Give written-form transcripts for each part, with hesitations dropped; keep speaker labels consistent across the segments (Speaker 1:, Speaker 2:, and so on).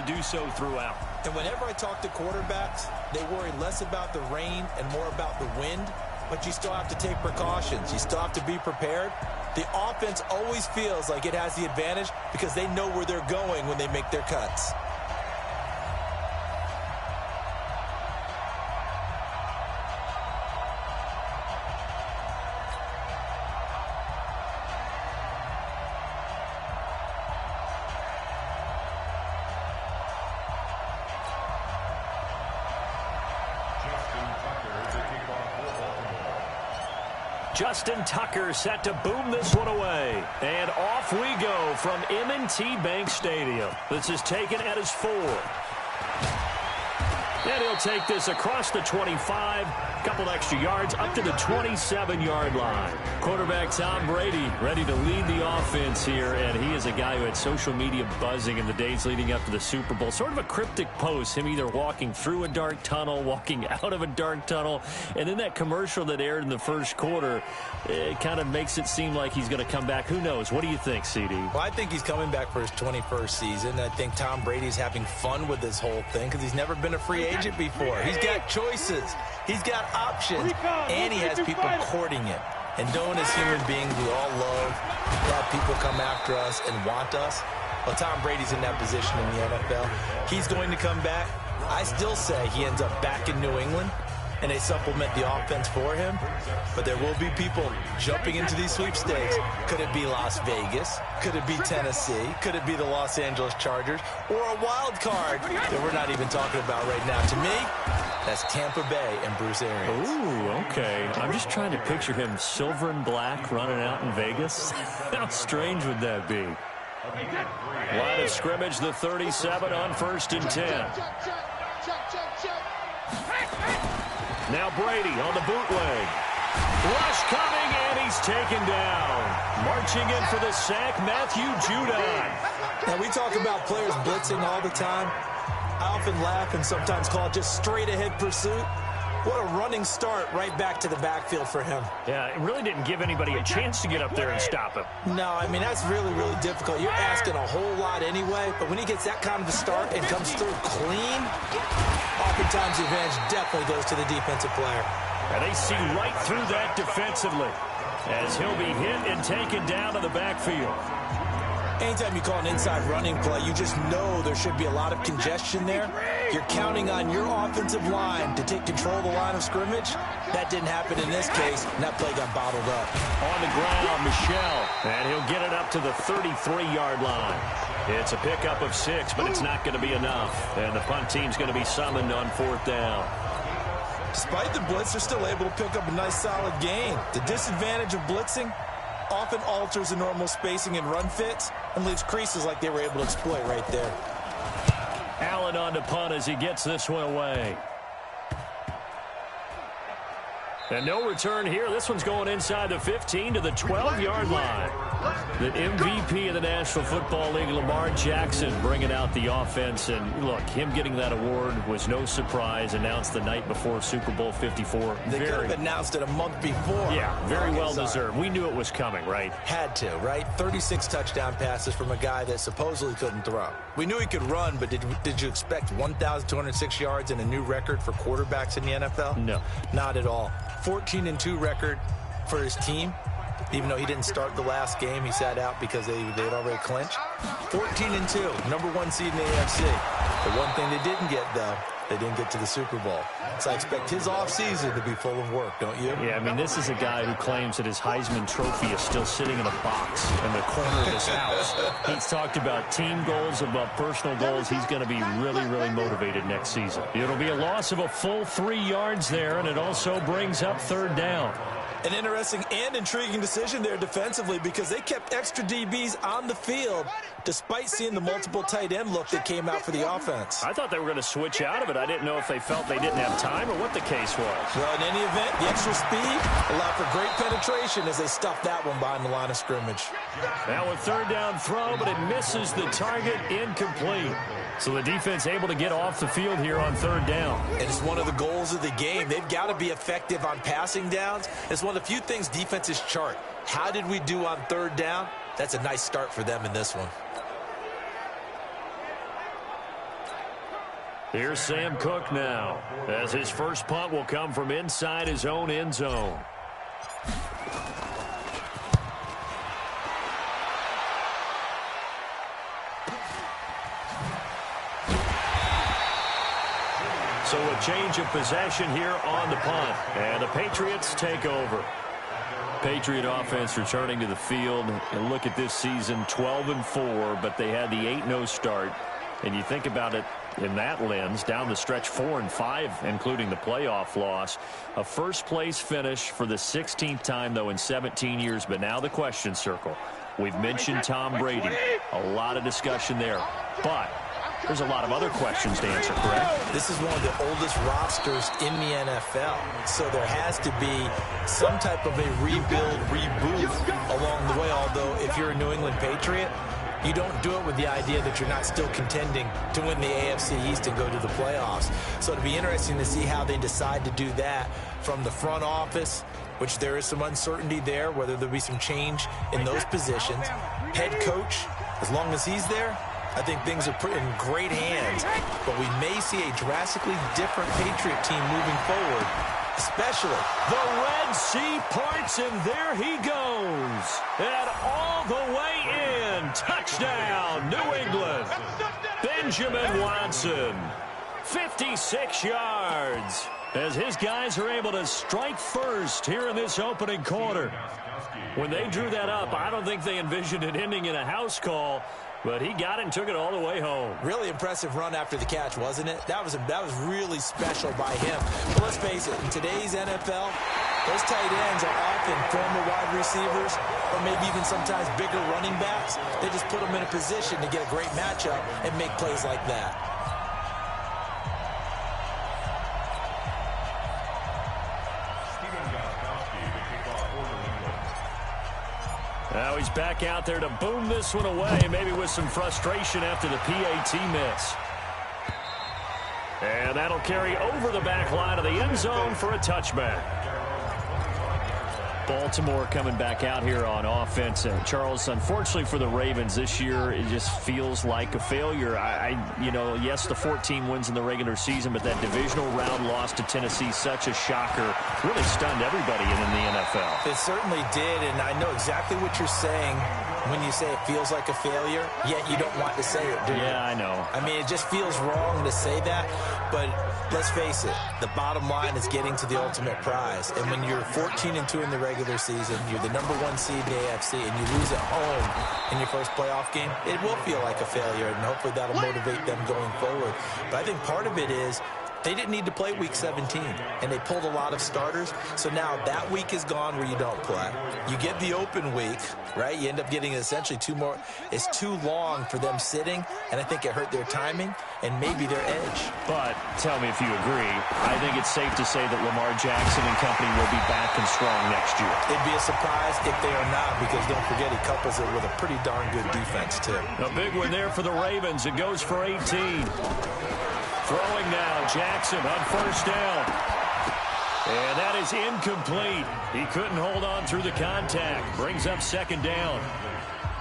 Speaker 1: do so throughout.
Speaker 2: And whenever I talk to quarterbacks, they worry less about the rain and more about the wind, but you still have to take precautions. You still have to be prepared. The offense always feels like it has the advantage because they know where they're going when they make their cuts.
Speaker 1: Justin Tucker set to boom this one away. And off we go from M&T Bank Stadium. This is taken at his 4. And he'll take this across the 25, couple extra yards up to the 27-yard line. Quarterback Tom Brady ready to lead the offense here, and he is a guy who had social media buzzing in the days leading up to the Super Bowl. Sort of a cryptic post, him either walking through a dark tunnel, walking out of a dark tunnel, and then that commercial that aired in the first quarter, it kind of makes it seem like he's going to come back. Who knows? What do you think, CD?
Speaker 2: Well, I think he's coming back for his 21st season. I think Tom Brady's having fun with this whole thing because he's never been a free agent before. He's got choices. He's got options. And he has people courting it. And knowing as human beings we all love to have people come after us and want us, well, Tom Brady's in that position in the NFL. He's going to come back. I still say he ends up back in New England, and they supplement the offense for him. But there will be people jumping into these sweepstakes. Could it be Las Vegas? Could it be Tennessee? Could it be the Los Angeles Chargers? Or a wild card that we're not even talking about right now? To me, that's Tampa Bay and Bruce Arians.
Speaker 1: Ooh, okay. I'm just trying to picture him silver and black running out in Vegas. How strange would that be? Line of scrimmage, the 37 on 1st and 10. Now Brady on the bootleg. Rush coming, and he's taken down. Marching in for the sack, Matthew Judon.
Speaker 2: Now, we talk about players blitzing all the time. I often laugh and sometimes call it just straight-ahead pursuit. What a running start right back to the backfield for him.
Speaker 1: Yeah, it really didn't give anybody a chance to get up there and stop him.
Speaker 2: No, I mean, that's really, really difficult. You're asking a whole lot anyway, but when he gets that kind of a start and comes through clean, oftentimes the advantage definitely goes to the defensive player.
Speaker 1: And they see right through that defensively as he'll be hit and taken down to the backfield.
Speaker 2: Anytime you call an inside running play, you just know there should be a lot of congestion there. You're counting on your offensive line to take control of the line of scrimmage. That didn't happen in this case, and that play got bottled up.
Speaker 1: On the ground, Michel, and he'll get it up to the 33-yard line. It's a pickup of 6, but it's not going to be enough. And the punt team's going to be summoned on 4th down.
Speaker 2: Despite the blitz, they're still able to pick up a nice, solid gain. The disadvantage of blitzing often alters the normal spacing and run fits and leaves creases like they were able to exploit right there.
Speaker 1: Allen on to punt as he gets this one away. And no return here. This one's going inside the 15 to the 12-yard line. The MVP of the National Football League, Lamar Jackson, bringing out the offense. And, look, him getting that award was no surprise. Announced the night before Super Bowl 54.
Speaker 2: They could have announced it a month before.
Speaker 1: Yeah, very well deserved. We knew it was coming, right?
Speaker 2: Had to, right? 36 touchdown passes from a guy that supposedly couldn't throw. We knew he could run, but did you expect 1,206 yards and a new record for quarterbacks in the NFL?
Speaker 1: No.
Speaker 2: Not at all. 14-2 record for his team. Even though he didn't start the last game, he sat out because they had already clinched. 14-2, #1 seed in the AFC. The one thing they didn't get, though, they didn't get to the Super Bowl. So I expect his offseason to be full of work, don't you?
Speaker 1: Yeah, I mean, this is a guy who claims that his Heisman Trophy is still sitting in a box in the corner of his house. He's talked about team goals, about personal goals. He's going to be really, really motivated next season. It'll be a loss of a full 3 yards there, and it also brings up 3rd down.
Speaker 2: An interesting and intriguing decision there defensively because they kept extra DBs on the field despite seeing the multiple tight end look that came out for the offense.
Speaker 1: I thought they were going to switch out of it. I didn't know if they felt they didn't have time or what the case was.
Speaker 2: Well, in any event, the extra speed allowed for great penetration as they stuffed that one behind the line of scrimmage.
Speaker 1: Now a 3rd down throw, but it misses the target, incomplete. So the defense able to get off the field here on 3rd down.
Speaker 2: And it's one of the goals of the game. They've got to be effective on passing downs. It's one of the few things defenses chart. How did we do on 3rd down? That's a nice start for them in this one.
Speaker 1: Here's Sam Cook now, as his first punt will come from inside his own end zone. So a change of possession here on the punt, and the Patriots take over. Patriot offense returning to the field, and look at this season, 12-4, but they had the 8-0 start. And you think about it in that lens, down the stretch 4-5, including the playoff loss. A first-place finish for the 16th time, though, in 17 years. But now the question circle. We've mentioned Tom Brady. A lot of discussion there. But there's a lot of other questions to answer, correct?
Speaker 2: This is one of the oldest rosters in the NFL. So there has to be some type of a rebuild, reboot along the way. Although if you're a New England Patriot, you don't do it with the idea that you're not still contending to win the AFC East and go to the playoffs. So it'll be interesting to see how they decide to do that from the front office, which there is some uncertainty there, whether there'll be some change in those positions. Head coach, as long as he's there, I think things are in great hands. But we may see a drastically different Patriot team moving forward, especially.
Speaker 1: The Red Sea parts, and there he goes. And all the way in. Touchdown, New England. Benjamin Watson, 56 yards, as his guys are able to strike first here in this opening quarter. When they drew that up, I don't think they envisioned it ending in a house call, but he got it and took it all the way home.
Speaker 2: Really impressive run after the catch, wasn't it? That was really special by him. But let's face it, in today's NFL, those tight ends are often former wide receivers or maybe even sometimes bigger running backs. They just put them in a position to get a great matchup and make plays like that.
Speaker 1: Now he's back out there to boom this one away, maybe with some frustration after the PAT miss. And that'll carry over the back line of the end zone for a touchback. Baltimore coming back out here on offense. Charles, unfortunately for the Ravens this year, it just feels like a failure. Yes, the 14 wins in the regular season, but that divisional round loss to Tennessee, such a shocker, really stunned everybody in the NFL.
Speaker 2: It certainly did, and I know exactly what you're saying when you say it feels like a failure, yet you don't want to say it, do you?
Speaker 1: Yeah, I know.
Speaker 2: I mean, it just feels wrong to say that, but let's face it, the bottom line is getting to the ultimate prize. And when you're 14-2 in the regular season, you're the #1 seed in the AFC, and you lose at home in your first playoff game, it will feel like a failure, and hopefully that'll motivate them going forward. But I think part of it is they didn't need to play Week 17, and they pulled a lot of starters. So now that week is gone where you don't play. You get the open week, right? You end up getting essentially 2 more. It's too long for them sitting, and I think it hurt their timing and maybe their edge.
Speaker 1: But tell me if you agree, I think it's safe to say that Lamar Jackson and company will be back and strong next year.
Speaker 2: It'd be a surprise if they are not, because don't forget he couples it with a pretty darn good defense, too.
Speaker 1: A big one there for the Ravens. It goes for 18. Throwing now, Jackson on first down. And that is incomplete. He couldn't hold on through the contact. Brings up second down.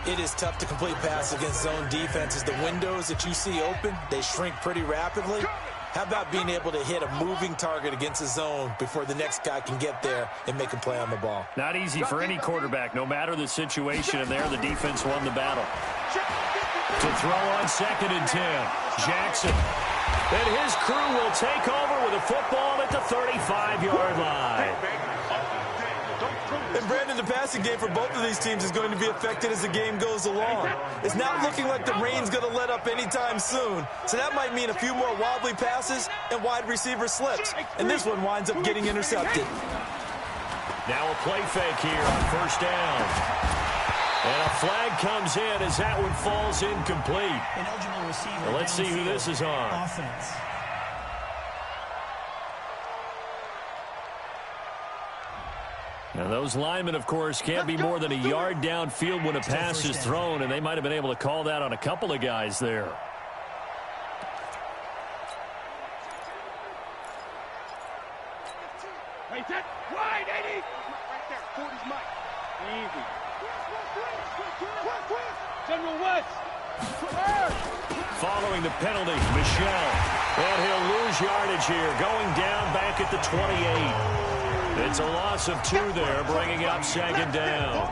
Speaker 2: It is tough to complete passes against zone defenses. The windows that you see open, they shrink pretty rapidly. How about being able to hit a moving target against a zone before the next guy can get there and make a play on the ball?
Speaker 1: Not easy for any quarterback, no matter the situation. And there, the defense won the battle. To throw on 2nd and 10. Jackson. And his crew will take over with a football at the 35-yard line.
Speaker 2: And Brandon, the passing game for both of these teams is going to be affected as the game goes along. It's not looking like the rain's going to let up anytime soon. So that might mean a few more wobbly passes and wide receiver slips. And this one winds up getting intercepted.
Speaker 1: Now a play fake here on first down. And a flag comes in as that one falls incomplete. Well, let's see who this is on.
Speaker 3: Offense.
Speaker 1: Now, those linemen, of course, can't be more than a yard downfield when a pass is thrown, and they might have been able to call that on a couple of guys there.
Speaker 4: Wait, that wide, Eddie! Right there, 40's Mike. Easy. West. General West.
Speaker 1: Following the penalty, Michelle. And he'll lose yardage here, going down back at the 28. It's a loss of 2 there, bringing up second down.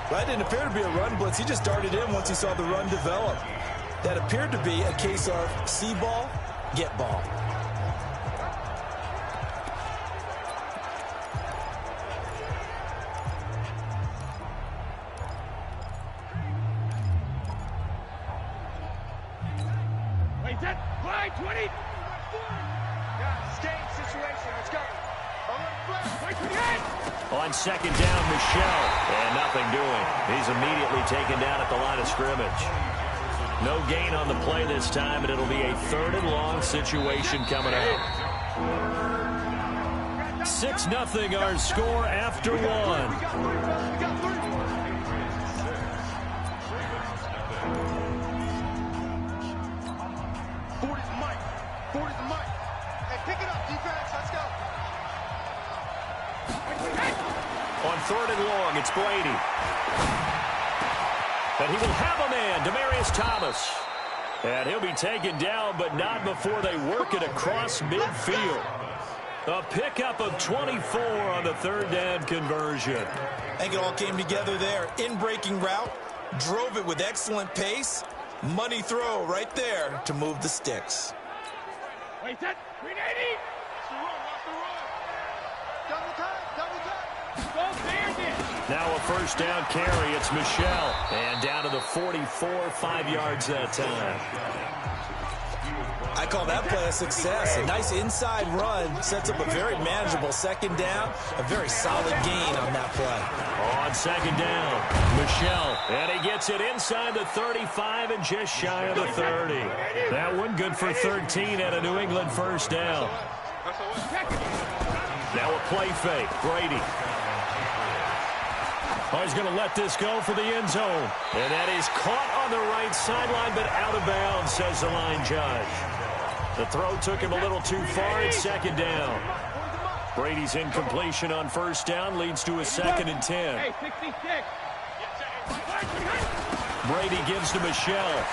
Speaker 2: That didn't appear to be a run blitz. He just darted in once he saw the run develop. That appeared to be a case of see ball, get ball.
Speaker 4: Wait, that line 20. Game situation. Let's go.
Speaker 1: On second down, Michel. And nothing doing. He's immediately taken down at the line of scrimmage. No gain on the play this time, and it'll be a 3rd and long situation coming up. 6-0 our score after 1. On 3rd and long, it's Brady. And he will have a man, Demaryius Thomas. And he'll be taken down, but not before they work it across midfield. A pickup of 24 on the 3rd down conversion.
Speaker 2: I think it all came together there. In-breaking route, drove it with excellent pace. Money throw right there to move the sticks.
Speaker 4: Wait, that 380. Watch the run. Double time.
Speaker 1: Now a 1st down carry. It's Michel. And down to the 44, 5 yards that time.
Speaker 2: I call that play a success. A nice inside run sets up a very manageable 2nd down. A very solid gain on that play.
Speaker 1: On 2nd down, Michel. And he gets it inside the 35 and just shy of the 30. That one good for 13 at a New England 1st down. Now a play fake. Brady. Oh, he's going to let this go for the end zone. And that is caught on the right sideline, but out of bounds, says the line judge. The throw took him a little too far. It's 2nd down. Brady's incompletion on 1st down leads to a 2nd and 10.
Speaker 4: Hey, 66.
Speaker 1: Brady gives to Michel.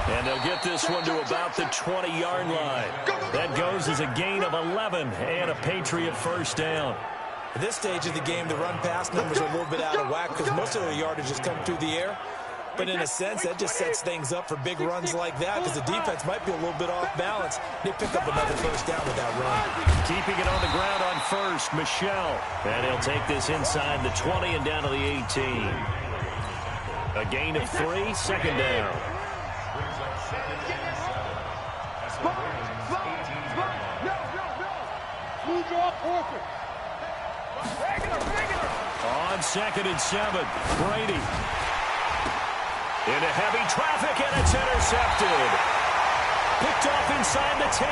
Speaker 1: And they'll get this one to about the 20-yard line. That goes as a gain of 11 and a Patriot 1st down.
Speaker 2: At this stage of the game, the run-pass numbers are a little bit out of whack because most of the yardage has come through the air. But in a sense, that just sets things up for big runs like that because the defense might be a little bit off balance. They pick up another 1st down with that run.
Speaker 1: Keeping it on the ground on 1st, Michel. And he'll take this inside the 20 and down to the 18. A gain of 3, 2nd down. On 2nd and 7, Brady. Into heavy traffic, and it's intercepted. Picked off inside the 10.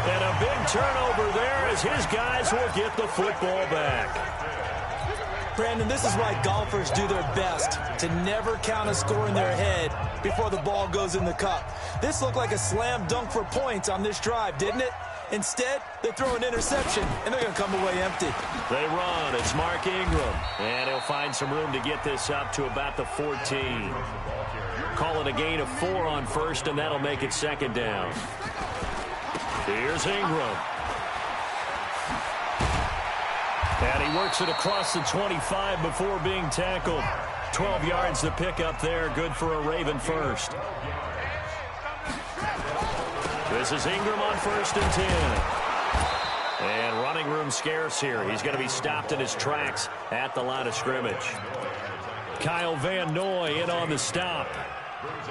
Speaker 1: And a big turnover there as his guys will get the football back.
Speaker 2: Brandon, this is why golfers do their best to never count a score in their head before the ball goes in the cup. This looked like a slam dunk for points on this drive, didn't it? Instead, they throw an interception, and they're going to come away empty.
Speaker 1: They run. It's Mark Ingram. And he'll find some room to get this up to about the 14. Call it a gain of 4 on 1st, and that'll make it 2nd down. Here's Ingram. And he works it across the 25 before being tackled. 12 yards to pick up there. Good for a Raven 1st. This is Ingram on 1st and 10. And running room scarce here. He's going to be stopped in his tracks at the line of scrimmage. Kyle Van Noy in on the stop.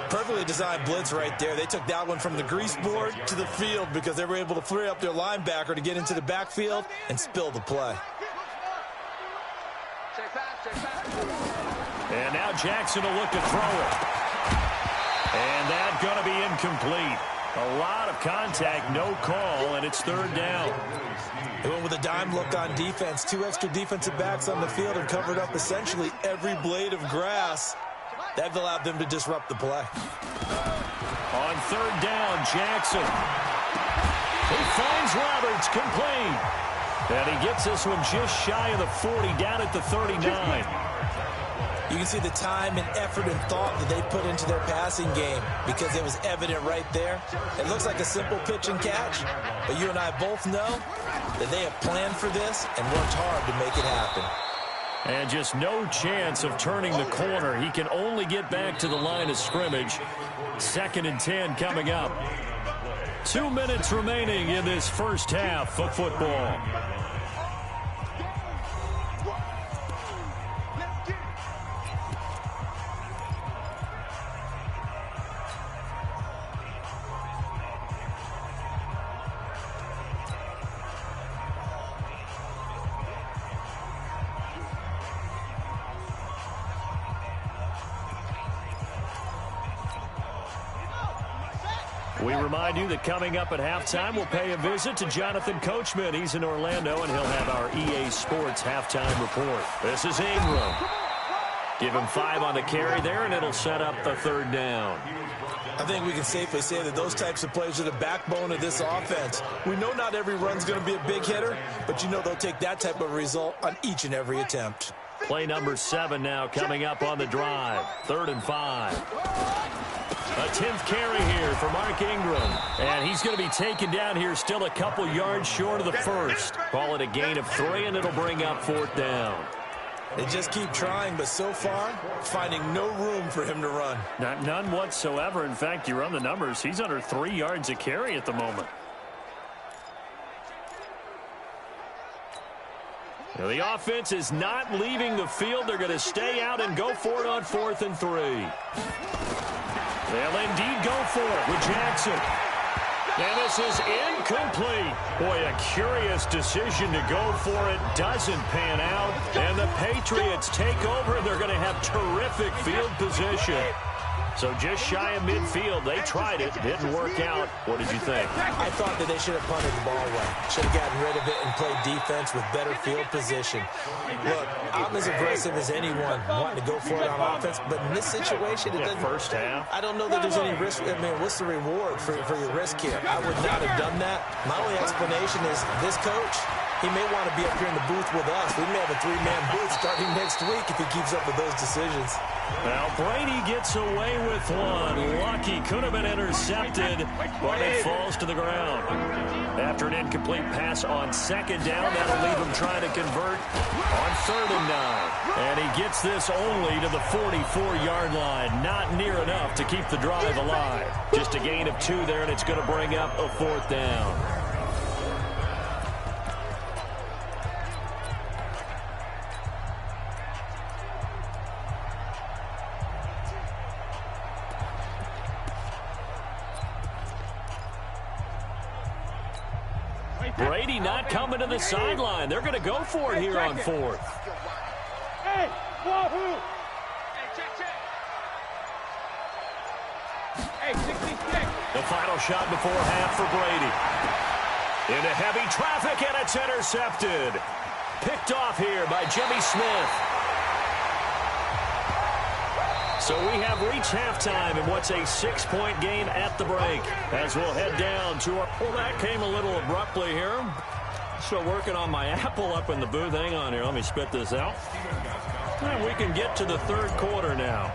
Speaker 2: Perfectly designed blitz right there. They took that one from the grease board to the field because they were able to free up their linebacker to get into the backfield and spill the play.
Speaker 1: And now Jackson will look to throw it. And that's going to be incomplete. A lot of contact, no call, and it's 3rd down.
Speaker 2: They went with a dime look on defense. 2 extra defensive backs on the field and covered up essentially every blade of grass. That allowed them to disrupt the play.
Speaker 1: On 3rd down, Jackson. He finds Roberts, complete. And he gets this one just shy of the 40, down at the 39.
Speaker 2: You can see the time and effort and thought that they put into their passing game because it was evident right there. It looks like a simple pitch and catch, but you and I both know that they have planned for this and worked hard to make it happen.
Speaker 1: And just no chance of turning the corner. He can only get back to the line of scrimmage. 2nd and 10 coming up. 2 minutes remaining in this first half of football. We remind you that coming up at halftime, we'll pay a visit to Jonathan Coachman. He's in Orlando, and he'll have our EA Sports halftime report. This is Ingram. Give him 5 on the carry there, and it'll set up the 3rd down.
Speaker 2: I think we can safely say that those types of plays are the backbone of this offense. We know not every run's going to be a big hitter, but you know they'll take that type of result on each and every attempt.
Speaker 1: Play number 7 now coming up on the drive. 3rd and 5. A 10th carry here for Mark Ingram. And he's going to be taken down here still a couple yards short of the first. Call it a gain of 3, and it'll bring up 4th down.
Speaker 2: They just keep trying, but so far, finding no room for him to run.
Speaker 1: None whatsoever. In fact, you run the numbers. He's under 3 yards a carry at the moment. Now, the offense is not leaving the field. They're going to stay out and go for it on 4th and 3. They'll indeed go for it with Jackson. And this is incomplete. Boy, a curious decision to go for it. Doesn't pan out. And the Patriots take over. They're going to have terrific field position. So just shy of midfield. They tried it. Didn't work out. What did you think?
Speaker 2: I thought that they should have punted the ball away. Should have gotten rid of it and played defense with better field position. Look, I'm as aggressive as anyone wanting to go for it on offense, but in this situation, it doesn't.
Speaker 1: First half.
Speaker 2: I don't know that there's any risk. I mean, what's the reward for your risk here? I would not have done that. My only explanation is this coach, he may want to be up here in the booth with us. We may have a 3-man booth starting next week if he keeps up with those decisions.
Speaker 1: Well, Brady gets away with one. Lucky, could have been intercepted, but it falls to the ground. After an incomplete pass on 2nd down, that'll leave him trying to convert on 3rd and 9. And he gets this only to the 44-yard line. Not near enough to keep the drive alive. Just a gain of 2 there, and it's going to bring up a 4th down. Brady not coming to the sideline. They're going to go for it here on 4th.
Speaker 4: Hey, Wahoo! Hey, 66.
Speaker 1: The final shot before half for Brady. Into heavy traffic, and it's intercepted. Picked off here by Jimmy Smith. So we have reached halftime in what's a 6-point game at the break. As we'll head down to our... Well, that came a little abruptly here. Still working on my apple up in the booth. Hang on here. Let me spit this out. And we can get to the 3rd quarter now.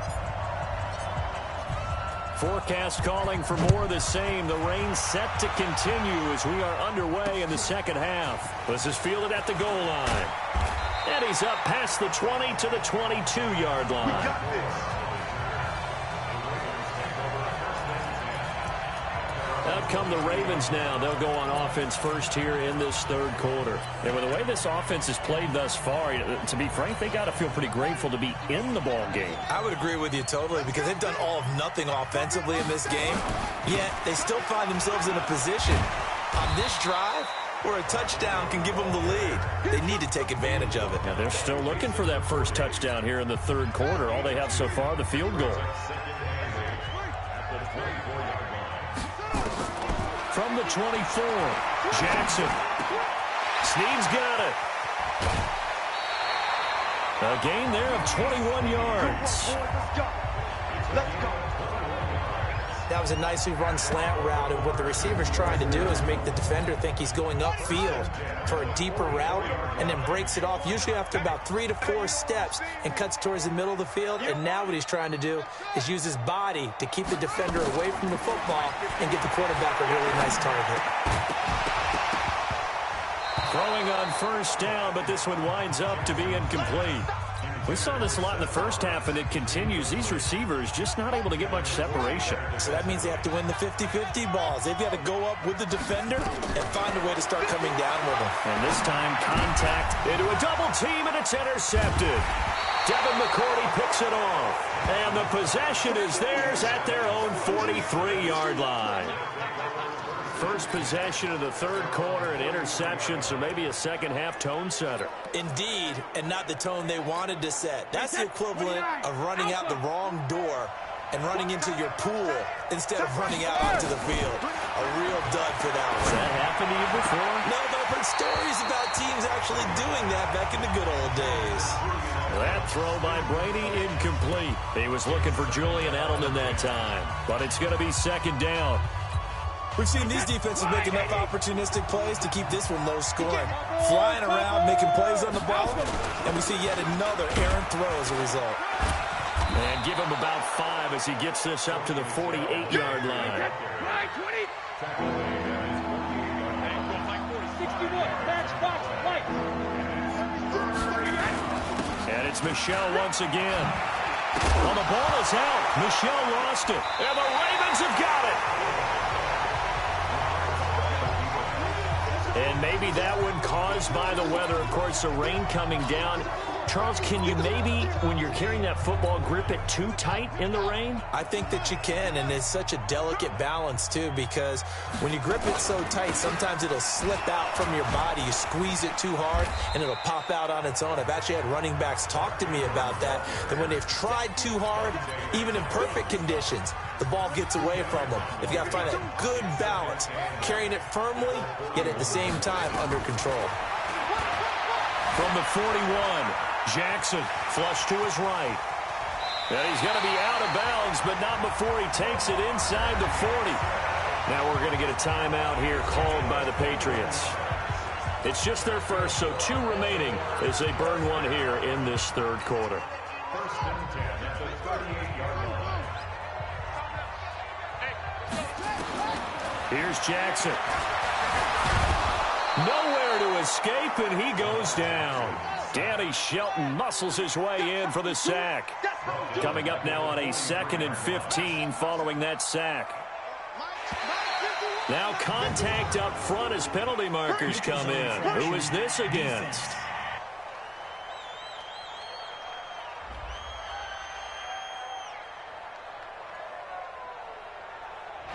Speaker 1: Forecast calling for more of the same. The rain set to continue as we are underway in the 2nd half. This is fielded at the goal line. And he's up past the 20 to the 22-yard line. Out come the Ravens now. They'll go on offense first here in this 3rd quarter. And with the way this offense has played thus far, to be frank, they got to feel pretty grateful to be in the ball game.
Speaker 2: I would agree with you totally because they've done all of nothing offensively in this game, yet they still find themselves in a position on this drive where a touchdown can give them the lead. They need to take advantage of it.
Speaker 1: Now they're still looking for that first touchdown here in the 3rd quarter. All they have so far, the field goal. From the 24, Jackson. Snead's got it. A gain there of 21 yards.
Speaker 2: That was a nicely run slant route, and what the receiver's trying to do is make the defender think he's going upfield for a deeper route and then breaks it off, usually after about 3 to 4 steps, and cuts towards the middle of the field. And now what he's trying to do is use his body to keep the defender away from the football and get the quarterback a really nice target.
Speaker 1: Throwing on first down, but this one winds up to be incomplete. We saw this a lot in the first half, and it continues. These receivers just not able to get much separation.
Speaker 2: So that means they have to win the 50-50 balls. They've got to go up with the defender and find a way to start coming down with them.
Speaker 1: And this time, contact into a double team, and it's intercepted. Devin McCourty picks it off. And the possession is theirs at their own 43-yard line. First possession of the third quarter, an interception, so maybe a second-half tone setter.
Speaker 2: Indeed, and not the tone they wanted to set. That's the equivalent of running out the wrong door and running into your pool instead of running out onto the field. A real dud for that one.
Speaker 1: Has that happened to you before?
Speaker 2: No, but I've heard stories about teams actually doing that back in the good old days.
Speaker 1: That throw by Brady incomplete. He was looking for Julian Edelman that time, but it's going to be second down.
Speaker 2: We've seen these defenses make enough opportunistic plays to keep this one low scoring. Flying around, making plays on the ball, and we see yet another errant throw as a result.
Speaker 1: And give him about 5 as he gets this up to the 48-yard line. And it's Michel once again. Well, the ball is out. Michel lost it. And the Ravens have got it. And maybe that one caused by the weather. Of course, the rain coming down. Charles, can you maybe, when you're carrying that football, grip it too tight in the rain?
Speaker 2: I think that you can, and it's such a delicate balance, too, because when you grip it so tight, sometimes it'll slip out from your body. You squeeze it too hard, and it'll pop out on its own. I've actually had running backs talk to me about that when they've tried too hard, even in perfect conditions, the ball gets away from them. They've got to find a good balance, carrying it firmly, yet at the same time under control.
Speaker 1: From the 41, Jackson flush to his right. And he's going to be out of bounds, but not before he takes it inside the 40. Now we're going to get a timeout here called by the Patriots. It's just their first, so 2 remaining as they burn one here in this third quarter.
Speaker 4: First and 10 at the 38-yard line.
Speaker 1: Here's Jackson. Nowhere to escape, and he goes down. Danny Shelton muscles his way in for the sack. Coming up now on a 2nd and 15 following that sack. Now contact up front as penalty markers come in. Who is this against?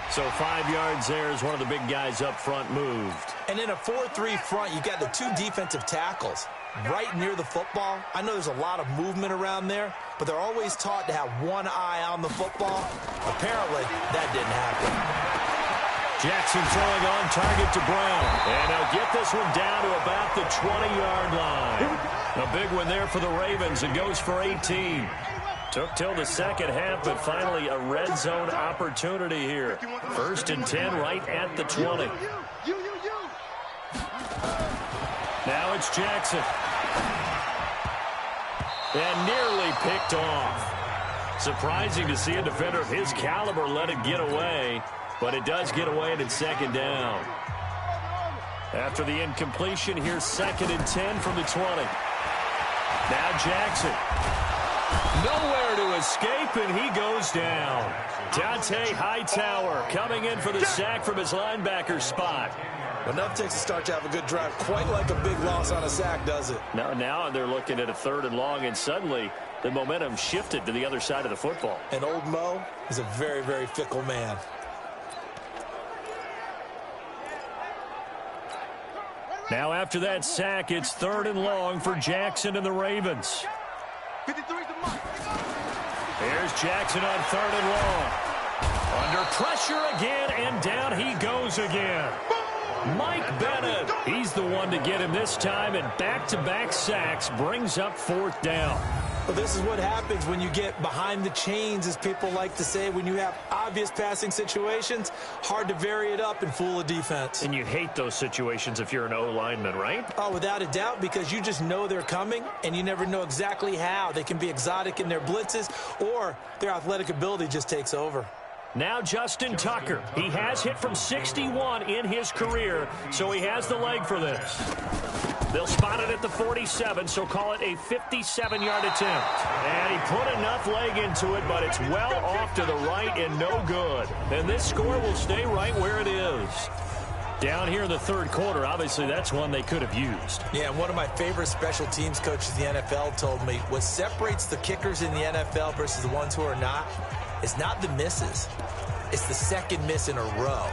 Speaker 1: So 5 yards there as one of the big guys up front moved.
Speaker 2: And in a 4-3 front, you've got the 2 defensive tackles right near the football. I know there's a lot of movement around there, but they're always taught to have one eye on the football. Apparently, that didn't happen.
Speaker 1: Jackson throwing on target to Brown. And he'll get this one down to about the 20-yard line. A big one there for the Ravens. It goes for 18. Took till the second half, but finally a red zone opportunity here. 1st and 10 right at the 20. Now it's Jackson. And nearly picked off. Surprising to see a defender of his caliber let it get away, but it does get away and it's 2nd down. After the incompletion, here's 2nd and 10 from the 20. Now Jackson. Nowhere to escape, and he goes down. Dante Hightower coming in for the sack from his linebacker spot.
Speaker 2: Enough takes to start to have a good drive, quite like a big loss on a sack, does it?
Speaker 1: Now they're looking at a 3rd and long, and suddenly the momentum shifted to the other side of the football.
Speaker 2: And old Mo is a very, very fickle man.
Speaker 1: Now after that sack, it's 3rd and long for Jackson and the Ravens. Here's Jackson on 3rd and long. Under pressure again, and down he goes again. Mike Bennett, he's the one to get him this time, and back-to-back sacks brings up 4th down.
Speaker 2: Well, this is what happens when you get behind the chains, as people like to say. When you have obvious passing situations, hard to vary it up and fool a defense.
Speaker 1: And you hate those situations if you're an O-lineman, right?
Speaker 2: Oh, without a doubt, because you just know they're coming, and you never know exactly how. They can be exotic in their blitzes, or their athletic ability just takes over.
Speaker 1: Now Justin Tucker. He has hit from 61 in his career, so he has the leg for this. They'll spot it at the 47, so call it a 57-yard attempt. And he put enough leg into it, but it's well off to the right and no good. And this score will stay right where it is. Down here in the third quarter, obviously that's one they could have used.
Speaker 2: Yeah, and one of my favorite special teams coaches in the NFL told me what separates the kickers in the NFL versus the ones who are not is not the misses. It's the second miss in a row.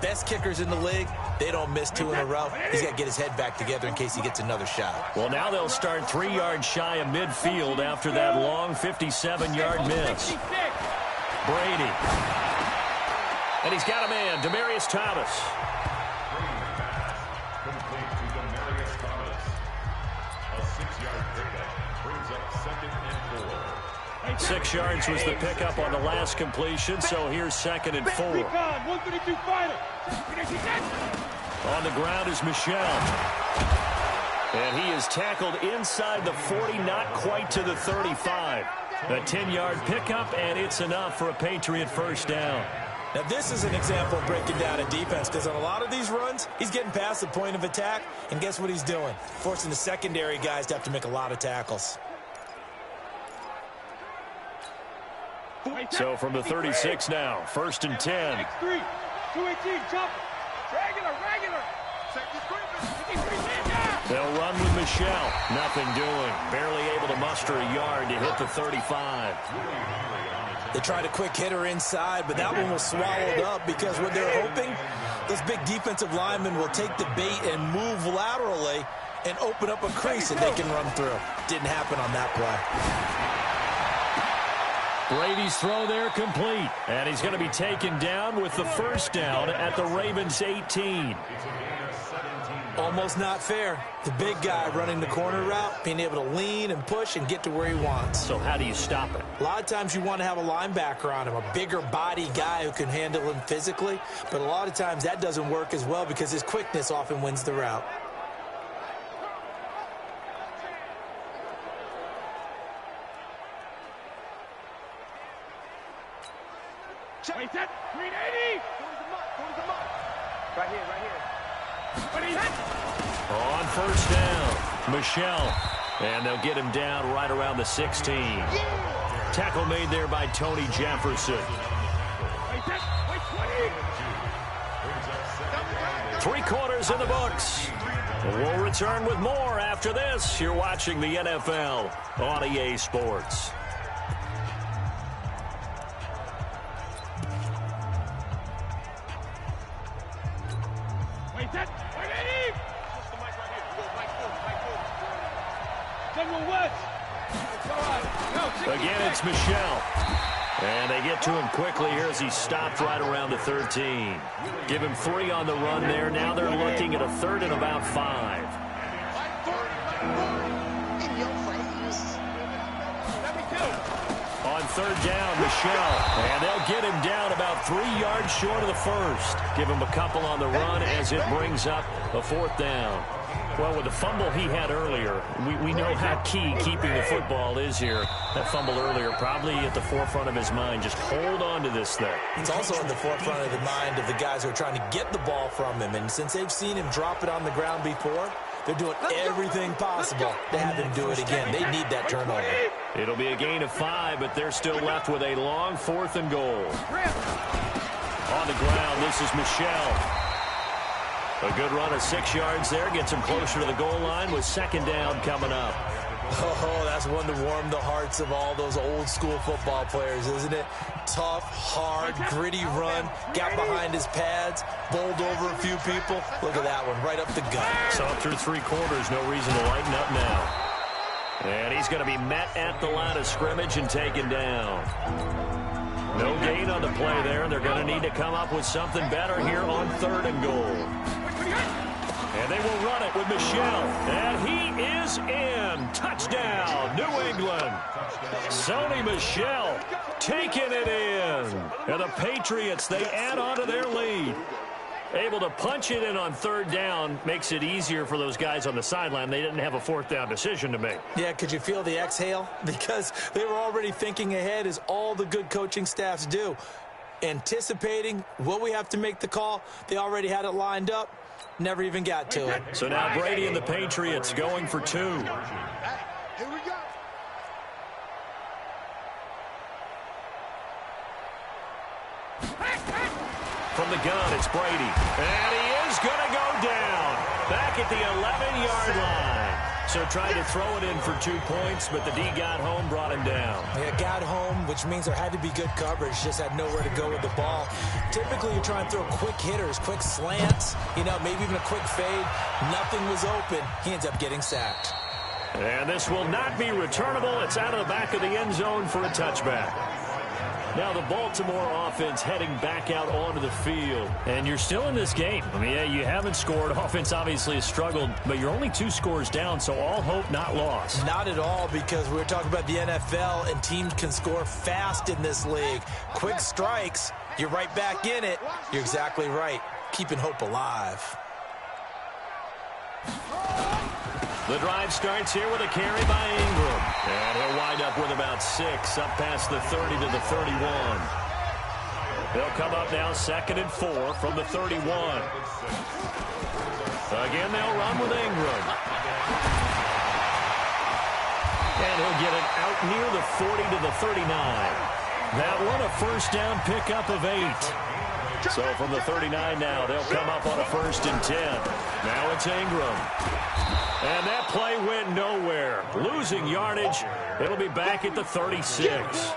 Speaker 2: Best kickers in the league, they don't miss 2 in a row. He's got to get his head back together in case he gets another shot.
Speaker 1: Well, now they'll start 3 yards shy of midfield after that long 57-yard miss. Brady. And he's got a man, Demaryius Thomas. 6 yards was the pickup on the last completion, so here's 2nd and 4. On the ground is Michel. And he is tackled inside the 40, not quite to the 35. A 10-yard pickup, and it's enough for a Patriot first down.
Speaker 2: Now, this is an example of breaking down a defense, because on a lot of these runs, he's getting past the point of attack, and guess what he's doing? Forcing the secondary guys to have to make a lot of tackles.
Speaker 1: So from the 36 now, 1st and 10.
Speaker 4: 218, jump. Regular.
Speaker 1: They'll run with Michel. Nothing doing. Barely able to muster a yard to hit the 35.
Speaker 2: They tried a quick hitter inside, but that one was swallowed up because what they're hoping, those big defensive linemen will take the bait and move laterally and open up a crease that they can run through. Didn't happen on that play.
Speaker 1: Brady's throw there complete. And he's going to be taken down with the first down at the Ravens 18.
Speaker 2: Almost not fair. The big guy running the corner route, being able to lean and push and get to where he wants.
Speaker 1: So how do you stop it?
Speaker 2: A lot of times you want to have a linebacker on him, a bigger body guy who can handle him physically. But a lot of times that doesn't work as well because his quickness often wins the route.
Speaker 4: Wait, that 380. Go to the mud. Right here.
Speaker 1: On first down, Michel. And they'll get him down right around the 16. Tackle made there by Tony Jefferson. 3 quarters in the books. We'll return with more after this. You're watching the NFL on EA Sports. Again, it's Michel. And they get to him quickly here as he stopped right around the 13. Give him 3 on the run there. Now they're looking at a 3rd and about 5. On 3rd down, Michel. And they'll get him down about 3 yards short of the first. Give him a couple on the run as it brings up a 4th down. Well, with the fumble he had earlier, we know how key keeping the football is here. That fumble earlier probably at the forefront of his mind. Just hold on to this thing.
Speaker 2: It's also in the forefront of the mind of the guys who are trying to get the ball from him. And since they've seen him drop it on the ground before, they're doing everything possible to have him do it again. They need that turnover.
Speaker 1: It'll be a gain of 5, but they're still left with a long 4th and goal. On the ground, this is Michel. A good run of 6 yards there. Gets him closer to the goal line with 2nd down coming up.
Speaker 2: Oh, that's one to warm the hearts of all those old school football players, isn't it? Tough, hard, gritty run. Got behind his pads. Bowled over a few people. Look at that one, right up the gut.
Speaker 1: So through 3 quarters, no reason to lighten up now. And he's going to be met at the line of scrimmage and taken down. No gain on the play there. They're going to need to come up with something better here on 3rd and goal. And they will run it with Michel. And he is in. Touchdown, New England. Sony Michel taking it in. And the Patriots, they add on to their lead. Able to punch it in on third down makes it easier for those guys on the sideline. They didn't have a fourth down decision to make.
Speaker 2: Yeah, could you feel the exhale? Because they were already thinking ahead, as all the good coaching staffs do. Anticipating, will we have to make the call? They already had it lined up. Never even got to it.
Speaker 1: So now Brady and the Patriots going for two.
Speaker 4: Here we go.
Speaker 1: From the gun, it's Brady. And he is going to go down. Back at the 11-yard line. So tried to throw it in for 2 points, but the D got home, brought him down.
Speaker 2: Yeah, got home, which means there had to be good coverage. Just had nowhere to go with the ball. Typically, you try and throw quick hitters, quick slants, maybe even a quick fade. Nothing was open. He ends up getting sacked.
Speaker 1: And this will not be returnable. It's out of the back of the end zone for a touchback. Now the Baltimore offense heading back out onto the field. And you're still in this game. I mean, yeah, you haven't scored. Offense obviously has struggled, but you're only 2 scores down, so all hope not lost.
Speaker 2: Not at all, because we were talking about the NFL, and teams can score fast in this league. Quick strikes, you're right back in it. You're exactly right. Keeping hope alive.
Speaker 1: The drive starts here with a carry by Ingram. And he'll wind up with about 6, up past the 30 to the 31. They'll come up now 2nd and 4 from the 31. Again, they'll run with Ingram. And he'll get it out near the 40 to the 39. That one a first down pickup of 8. So from the 39 now, they'll come up on a 1st and 10. Now it's Ingram. And that play went nowhere. Losing yardage. It'll be back at the 36.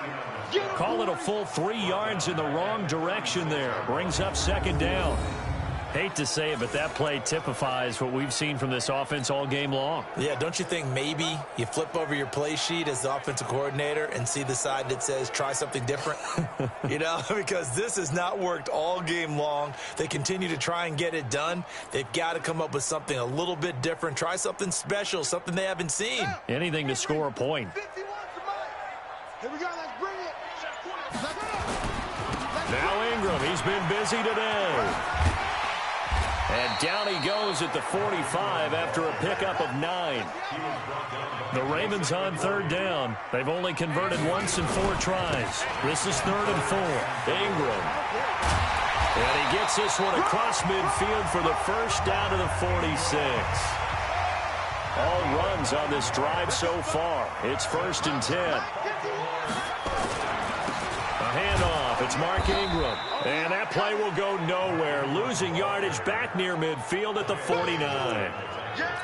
Speaker 1: Call it a full 3 yards in the wrong direction there. Brings up 2nd down. Hate to say it, but that play typifies what we've seen from this offense all game long.
Speaker 2: Yeah, don't you think maybe you flip over your play sheet as the offensive coordinator and see the side that says try something different? Because this has not worked all game long. They continue to try and get it done. They've got to come up with something a little bit different. Try something special, something they haven't seen.
Speaker 1: Anything to score a point.
Speaker 4: Here we go, let's bring it.
Speaker 1: Now Ingram, he's been busy today. And down he goes at the 45 after a pickup of 9. The Ravens on 3rd down. They've only converted once in 4 tries. This is 3rd and 4. Ingram. And he gets this one across midfield for the first down to the 46. All runs on this drive so far. It's 1st and 10. A handoff. It's Mark Ingram. And that play will go nowhere. Losing yardage back near midfield at the 49.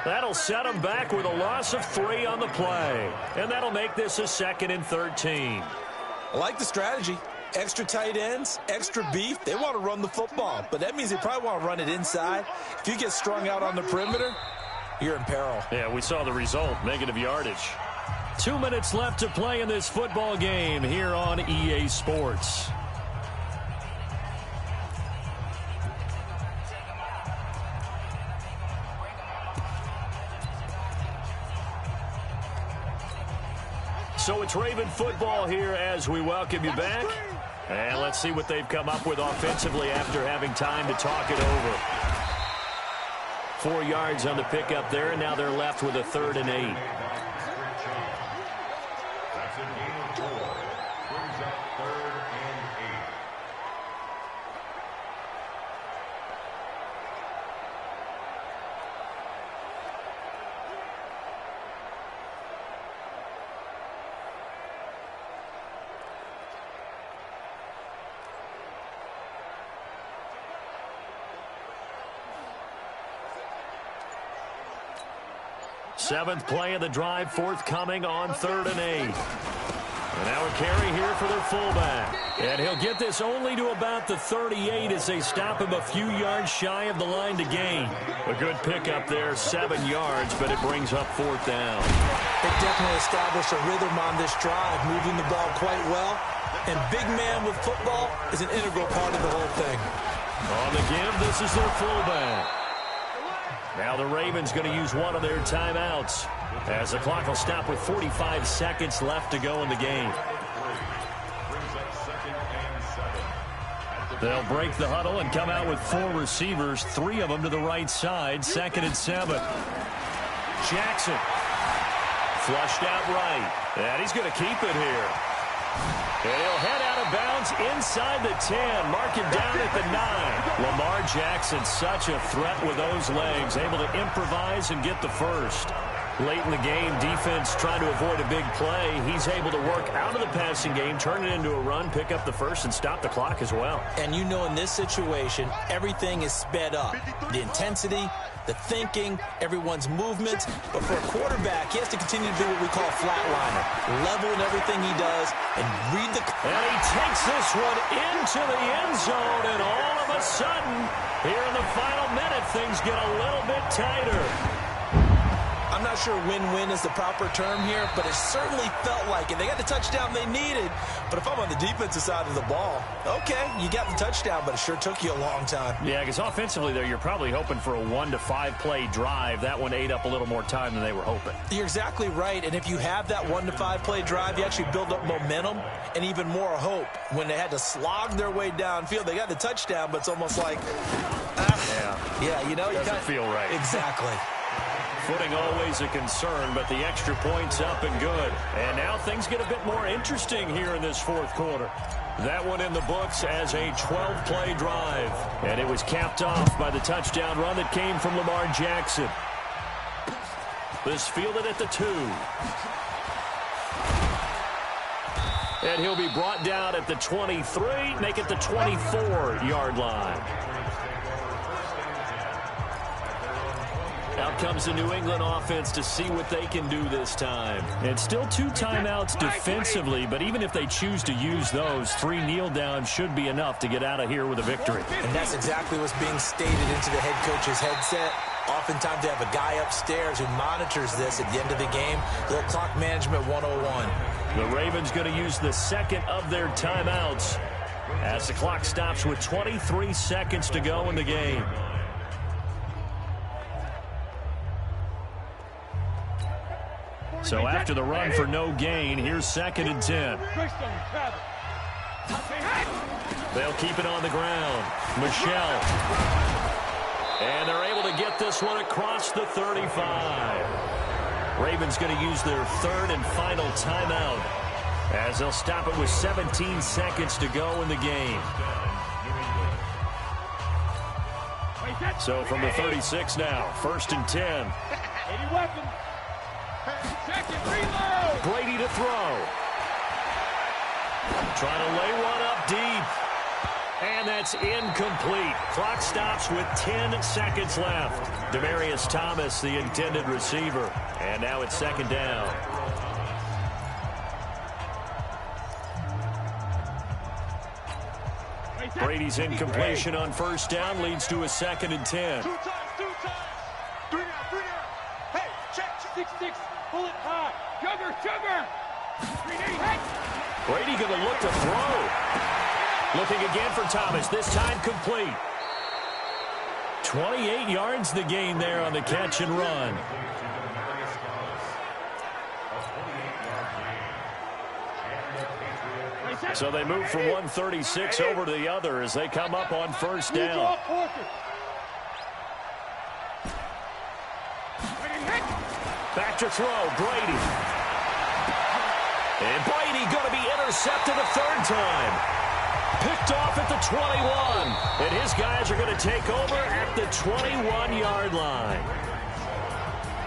Speaker 1: That'll set them back with a loss of 3 on the play. And that'll make this a 2nd and 13.
Speaker 2: I like the strategy. Extra tight ends, extra beef. They want to run the football. But that means they probably want to run it inside. If you get strung out on the perimeter, you're in peril.
Speaker 1: Yeah, we saw the result. Negative yardage. 2 minutes left to play in this football game here on EA Sports. So it's Raven football here as we welcome you back. And let's see what they've come up with offensively after having time to talk it over. 4 yards on the pickup there, and now they're left with a 3rd and 8. Seventh play of the drive, forthcoming on 3rd and 8. And now a carry here for their fullback. And he'll get this only to about the 38 as they stop him a few yards shy of the line to gain. A good pickup there, 7 yards, but it brings up 4th down.
Speaker 2: They definitely established a rhythm on this drive, moving the ball quite well. And big man with football is an integral part of the whole thing.
Speaker 1: On the give, this is their fullback. Now the Ravens going to use one of their timeouts, as the clock will stop with 45 seconds left to go in the game. They'll break the huddle and come out with 4 receivers, 3 of them to the right side. 2nd and 7. Jackson flushed out right, and he's going to keep it here. And he'll head out of bounds inside the 10. Mark him down at the 9. Lamar Jackson, such a threat with those legs, able to improvise and get the first. Late in the game, defense trying to avoid a big play. He's able to work out of the passing game, turn it into a run, pick up the first, and stop the clock as well.
Speaker 2: And you know, in this situation, everything is sped up. The intensity, the thinking, everyone's movements. But for a quarterback, he has to continue to do what we call flatliner. Level in everything he does and read the...
Speaker 1: And he takes this one into the end zone, and all of a sudden, here in the final minute, things get a little bit tighter.
Speaker 2: I'm not sure win-win is the proper term here, but it certainly felt like it. They got the touchdown they needed, but if I'm on the defensive side of the ball, okay, you got the touchdown, but it sure took you a long time.
Speaker 1: Yeah, because offensively there, you're probably hoping for a 1 to 5 play drive. That one ate up a little more time than they were hoping.
Speaker 2: You're exactly right, and if you have that 1 to 5 play drive, you actually build up momentum and even more hope. When they had to slog their way downfield, they got the touchdown, but it's almost like, yeah, you know, you
Speaker 1: doesn't feel right.
Speaker 2: Exactly.
Speaker 1: Footing always a concern, but the extra point's up and good. And now things get a bit more interesting here in this 4th quarter. That one in the books as a 12-play drive. And it was capped off by the touchdown run that came from Lamar Jackson. This fielded at the 2. And he'll be brought down at the 23, make it the 24-yard line. Out comes the New England offense to see what they can do this time. And still 2 timeouts defensively, but even if they choose to use those, 3 kneel downs should be enough to get out of here with a victory.
Speaker 2: And that's exactly what's being stated into the head coach's headset. Oftentimes they have a guy upstairs who monitors this at the end of the game. A little clock management 101.
Speaker 1: The Ravens going to use the 2nd of their timeouts as the clock stops with 23 seconds to go in the game. So after the run for no gain, here's 2nd and 10. They'll keep it on the ground. Michelle. And they're able to get this one across the 35. Ravens going to use their 3rd and final timeout as they'll stop it with 17 seconds to go in the game. So from the 36 now, 1st and 10. Brady to throw. Trying to lay one up deep. And that's incomplete. Clock stops with 10 seconds left. Demaryius Thomas, the intended receiver. And now it's 2nd down. Brady's incompletion on 1st down leads to a 2nd and 10.
Speaker 4: 2 times. 3 down. Hey, check. 6. Pull it high. Sugar. 3-8.
Speaker 1: Brady going to look to throw. Looking again for Thomas, this time complete. 28 yards the gain there on the catch and run. So they move from 136 over to the other as they come up on 1st down. Back to throw, Brady. And Brady going to be intercepted a 3rd time. Picked off at the 21. And his guys are going to take over at the 21-yard line.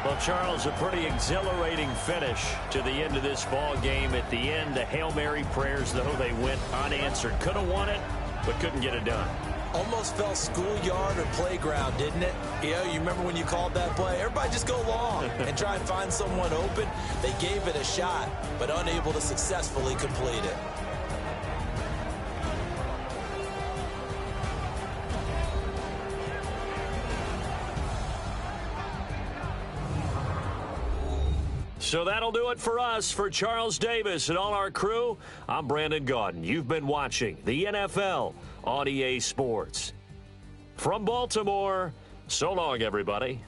Speaker 1: Well, Charles, a pretty exhilarating finish to the end of this ball game. At the end, the Hail Mary prayers, though, they went unanswered. Could have won it, but couldn't get it done.
Speaker 2: Almost felt schoolyard or playground, didn't it? You know, you remember when you called that play? Everybody just go long and try and find someone open. They gave it a shot, but unable to successfully complete it.
Speaker 1: So that'll do it for us. For Charles Davis and all our crew, I'm Brandon Gaudin. You've been watching the NFL on EA Sports. From Baltimore, so long, everybody.